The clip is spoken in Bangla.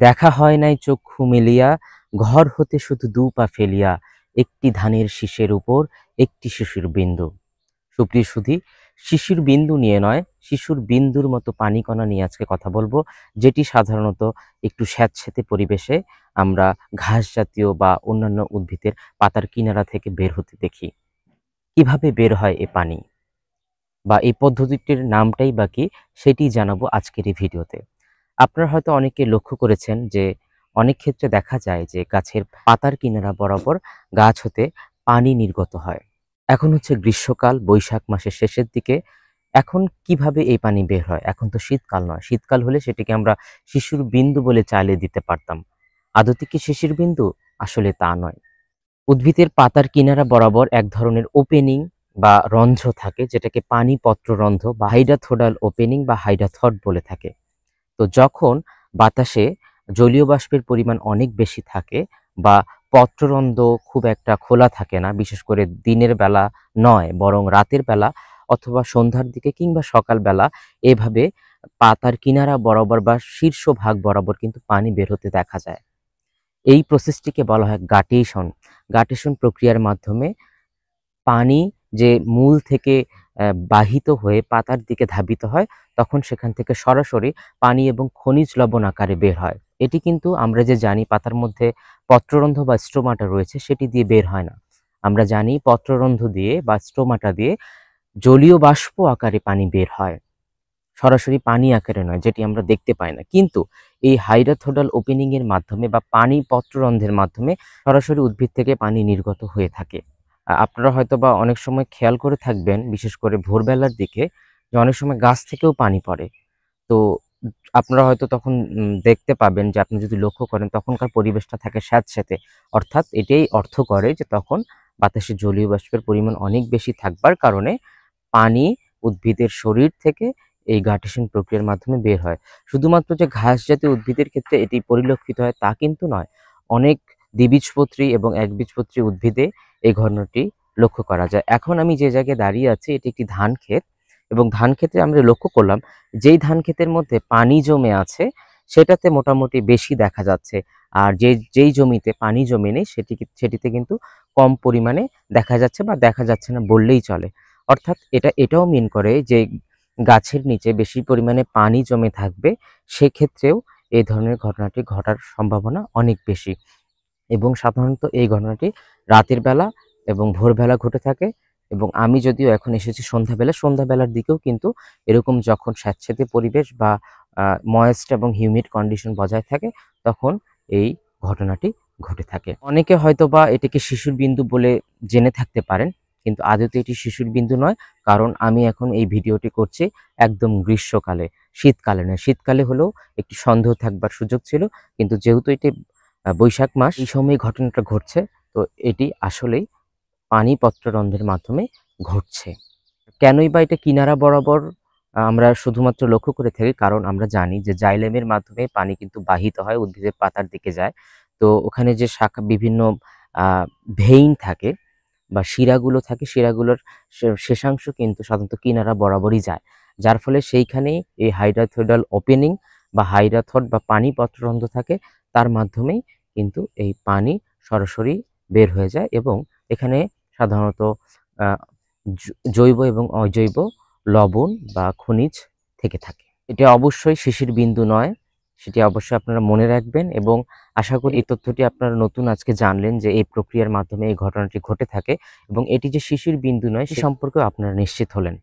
দেখা হয় নাই চক্ষু মেলিয়া, ঘর হতে শুধু দু পা ফেলিয়া, একটি ধানের শীষের উপর একটি শিশুর বিন্দু। সুপ্রিয় সুধী, শিশুর বিন্দু নিয়ে নয়, শিশুর বিন্দুর মতো পানিকণা নিয়ে আজকে কথা বলবো, যেটি সাধারণত একটু স্যাঁতসেঁতে পরিবেশে আমরা ঘাস জাতীয় বা অন্যান্য উদ্ভিদের পাতার কিনারা থেকে বের হতে দেখি। কিভাবে বের হয় এ পানি বা এই পদ্ধতিটির নামটাই বা কি, সেটি জানাবো আজকের এই ভিডিওতে। আপনারা হয়তো অনেকে লক্ষ্য করেছেন যে অনেক ক্ষেত্রে দেখা যায় যে গাছের পাতার কিনারা বরাবর গাছ হতে পানি নির্গত হয়। এখন হচ্ছে গ্রীষ্মকাল, বৈশাখ মাসের শেষের দিকে। এখন কিভাবে এই পানি বের হয়? এখন তো শীতকাল নয়। শীতকাল হলে সেটিকে আমরা শিশুর বিন্দু বলে চালিয়ে দিতে পারতাম। আদতে কি শিশির বিন্দু? আসলে তা নয়। উদ্ভিদের পাতার কিনারা বরাবর এক ধরনের ওপেনিং বা রন্ধ্র থাকে, যেটাকে পানি পত্ররন্ধ্র বা হাইড্রাথোডাল ওপেনিং বা হাইড্রাথড বলে থাকে। তো যখন বাতাসে জলীয় বাষ্পের পরিমাণ অনেক বেশি থাকে বা পত্ররন্ধ্র খুব একটা খোলা থাকে না, বিশেষ করে দিনের বেলা নয় বরং রাতের বেলা অথবা সন্ধ্যার দিকে কিংবা সকালবেলা, এভাবে পাতার কিনারা বরাবর বা শীর্ষভাগ বরাবর কিন্তু পানি বের হতে দেখা যায়। এই প্রসেসটিকে বলা হয় গাটেশন। গাটেশন প্রক্রিয়ার মাধ্যমে পানি যে মূল থেকে বাহিত হয়ে পাতার দিকে ধাবিত হয়, তখন সেখান থেকে সরাসরি পানি এবং খনিজ লবণ আকারে বের হয়। এটি কিন্তু আমরা যে জানি পাতার মধ্যে পত্ররন্ধ্র বা স্ট্রোমাটা রয়েছে, সেটি দিয়ে বের হয় না। আমরা জানি পত্ররন্ধ্র দিয়ে বা স্ট্রোমাটা দিয়ে জলীয় বাষ্প আকারে পানি বের হয়, সরাসরি পানি আকারে নয়, যেটি আমরা দেখতে পাই না। কিন্তু এই হাইড্রাথোডাল ওপেনিং এর মাধ্যমে বা পানি পত্ররন্ধ্রের মাধ্যমে সরাসরি উদ্ভিদ থেকে পানি নির্গত হয়ে থাকে। আপনারা হয়তোবা অনেক সময় খেয়াল করে থাকবেন, বিশেষ করে ভোরবেলার দিকে, যে অনেক সময় গাছ থেকেও পানি পড়ে। তো আপনারা হয়তো তখন দেখতে পাবেন যে আপনি যদি লক্ষ্য করেন তখনকার পরিবেশটা থাকে স্যাঁতসেঁতে। অর্থাৎ এটাই অর্থ করে যে তখন বাতাসে জলীয় বাষ্পের পরিমাণ অনেক বেশি থাকবার কারণে পানি উদ্ভিদের শরীর থেকে এই গার্টেশন প্রক্রিয়ার মাধ্যমে বের হয়। শুধুমাত্র যে ঘাস জাতীয় উদ্ভিদের ক্ষেত্রে এটি পরিলক্ষিত হয় তা কিন্তু নয়। অনেক দ্বিবীজপত্রী এবং একবীজপত্রী উদ্ভিদে এই ঘটনাটি লক্ষ্য করা যায়। এখন আমি যে জায়গায় দাঁড়িয়ে আছি এটি একটি ধান ক্ষেত, এবং ধান ক্ষেতে আমরা লক্ষ্য করলাম যেই ধান ক্ষেতের মধ্যে পানি জমে আছে সেটাতে মোটামুটি বেশি দেখা যাচ্ছে। আর যেই জমিতে পানি জমে নেই সেটিতে কিন্তু কম পরিমাণে দেখা যাচ্ছে বা দেখা যাচ্ছে না বললেই চলে। অর্থাৎ এটাও মিন করে যে গাছের নিচে বেশি পরিমাণে পানি জমে থাকবে, সেক্ষেত্রেও এই ধরনের ঘটনাটি ঘটার সম্ভাবনা অনেক বেশি। এবং সাধারণত এই ঘটনাটি রাতের বেলা এবং ভোরবেলা ঘটে থাকে। এবং আমি যদিও এখন এসেছি সন্ধ্যাবেলা, সন্ধ্যাবেলার দিকেও কিন্তু এরকম যখন স্যাঁতসেঁতে পরিবেশ বা ময়েস্ট এবং হিউমিড কন্ডিশন বজায় থাকে, তখন এই ঘটনাটি ঘটে থাকে। অনেকে হয়তোবা এটিকে শিশুর বিন্দু বলে জেনে থাকতে পারেন, কিন্তু আদতে এটি শিশুর বিন্দু নয়। কারণ আমি এখন এই ভিডিওটি করছি একদম গ্রীষ্মকালে, শীতকালে নয়। শীতকালে হলেও একটি সন্দেহ থাকবার সুযোগ ছিল, কিন্তু যেহেতু এটি বৈশাখ মাস, এই সময়ে ঘটনাটা ঘটছে, তো এটি আসলেই পানি পত্ররন্ধ্রের মাধ্যমে ঘটছে। কেনই বা এটা কিনারা বরাবর আমরা শুধুমাত্র লক্ষ্য করে থাকি? কারণ আমরা জানি যে জাইলেমের মাধ্যমে পানি কিন্তু বাহিত হয়, উদ্ভিদের পাতার দিকে যায়। তো ওখানে যে শাখা বিভিন্ন ভেইন থাকে বা শিরাগুলো থাকে, শিরাগুলোর শেষাংশ কিন্তু সাধারণত কিনারা বরাবরই যায়। যার ফলে সেইখানেই এই হাইড্রাথোডাল ওপেনিং বা হাইড্রাথড বা পানি পত্ররন্ধ্র থাকে, তার মাধ্যমেই কিন্তু এই পানি সরাসরি বের হয়ে যায়। এবং এখানে সাধারণত আ জৈব এবং অজৈব লবণ বা খনিজ থেকে থাকে। এটা অবশ্যই শিশির বিন্দু নয়, সেটি অবশ্যই আপনারা মনে রাখবেন। এবং আশা করি এই তথ্যটি আপনারা নতুন আজকে জানলেন যে এই প্রক্রিয়ার মাধ্যমে এই ঘটনাটি ঘটে থাকে, এবং এটি যে শিশির বিন্দু নয় সে সম্পর্কেও আপনারা নিশ্চিত হলেন।